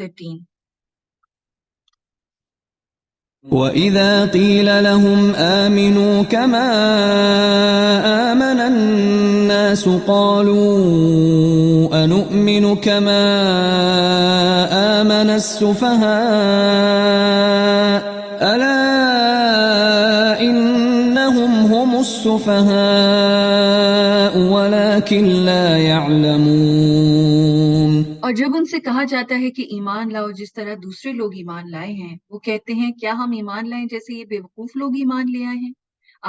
13। وَإِذَا قِيلَ لَهُمْ آمِنُوا كَمَا آمَنَ النَّاسُ قَالُوا أَنُؤْمِنُ كَمَا آمَنَ السُّفَهَاءُ أَلَا إِنَّهُمْ هُمُ السُّفَهَاءُ وَلَكِنْ لَا يَعْلَمُونَ۔ اور جب ان سے کہا جاتا ہے کہ ایمان لاؤ جس طرح دوسرے لوگ ایمان لائے ہیں، وہ کہتے ہیں کیا ہم ایمان لائیں جیسے یہ بے وقوف لوگ ایمان لے آئے ہیں؟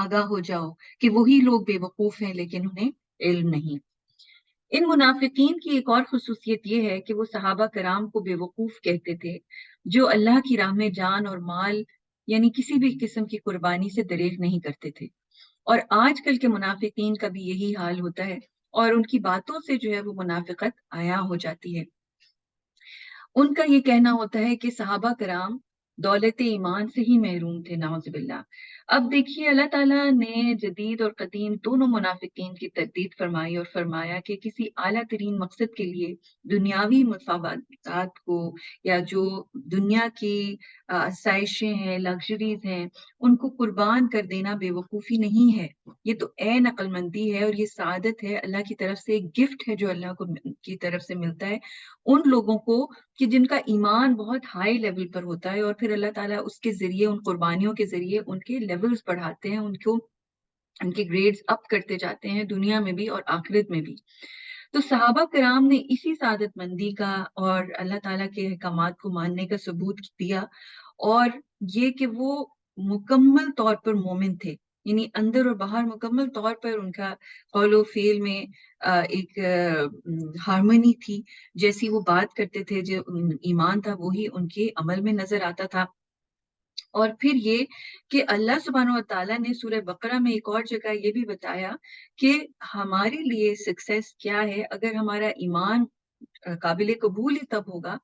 آگاہ ہو جاؤ کہ وہی لوگ بے وقوف ہیں لیکن انہیں علم نہیں۔ ان منافقین کی ایک اور خصوصیت یہ ہے کہ وہ صحابہ کرام کو بے وقوف کہتے تھے جو اللہ کی راہ میں جان اور مال یعنی کسی بھی قسم کی قربانی سے دریغ نہیں کرتے تھے۔ اور آج کل کے منافقین کا بھی یہی حال ہوتا ہے اور ان کی باتوں سے جو ہے وہ منافقت عیاں ہو جاتی ہے۔ ان کا یہ کہنا ہوتا ہے کہ صحابہ کرام دولت ایمان سے ہی محروم تھے، نعوذ باللہ۔ اب دیکھیے اللہ تعالیٰ نے جدید اور قدیم دونوں منافقین کی تردید فرمائی اور فرمایا کہ کسی اعلیٰ ترین مقصد کے لیے دنیاوی مفادات کو یا جو دنیا کی آسائشیں ہیں، لگژریز ہیں، ان کو قربان کر دینا بے وقوفی نہیں ہے، یہ تو عین عقل مندی ہے اور یہ سعادت ہے، اللہ کی طرف سے ایک گفٹ ہے جو اللہ کی طرف سے ملتا ہے ان لوگوں کو کہ جن کا ایمان بہت ہائی لیول پر ہوتا ہے، اور پھر اللہ تعالیٰ اس کے ذریعے ان قربانیوں کے ذریعے ان کے لیولز بڑھاتے ہیں، ان کے گریڈز اپ کرتے جاتے ہیں دنیا میں بھی اور آخرت میں بھی۔ تو صحابہ کرام نے اسی سعادت مندی کا اور اللہ تعالیٰ کے احکامات کو ماننے کا ثبوت دیا، اور یہ کہ وہ مکمل طور پر مومن تھے، یعنی اندر اور باہر مکمل طور پر ان کا قول و فعل میں ایک ہارمنی تھی، جیسی وہ بات کرتے تھے جو ایمان تھا وہی ان کے عمل میں نظر آتا تھا۔ اور پھر یہ کہ اللہ سبحانہ و تعالیٰ نے سورہ بقرہ میں ایک اور جگہ یہ بھی بتایا کہ ہمارے لیے سکسیس کیا ہے، اگر ہمارا ایمان قابل قبول ہی تب ہوگا،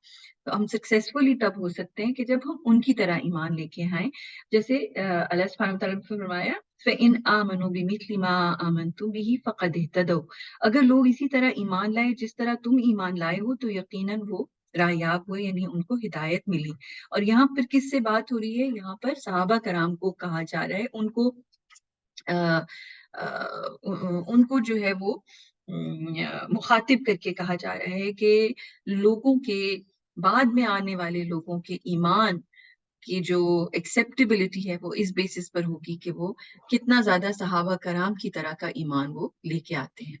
تو ہم سکسیسفل ہی تب ہو سکتے ہیں کہ جب ہم ان کی طرح ایمان لے کے آئیں، جیسے اللہ سبحانہ وتعالیٰ نے فرمایا فَإِنْ آمَنُوا بِمِثْلِ مَا آمَنْتُمْ بِهِ فَقَدِ اهْتَدَوْا، اگر لوگ اسی طرح ایمان لائے جس طرح تم ایمان لائے ہو تو یقیناً وہ راہیاب ہوئے، یعنی ان کو ہدایت ملی۔ اور یہاں پر کس سے بات ہو رہی ہے؟ یہاں پر صحابہ کرام کو کہا جا رہا ہے، ان کو جو ہے وہ مخاطب کر کے کہا جا رہا ہے کہ لوگوں کے بعد میں آنے والے لوگوں کے ایمان کی جو ایکسیپٹیبلٹی ہے وہ اس بیسس پر ہوگی کہ وہ کتنا زیادہ صحابہ کرام کی طرح کا ایمان وہ لے کے آتے ہیں۔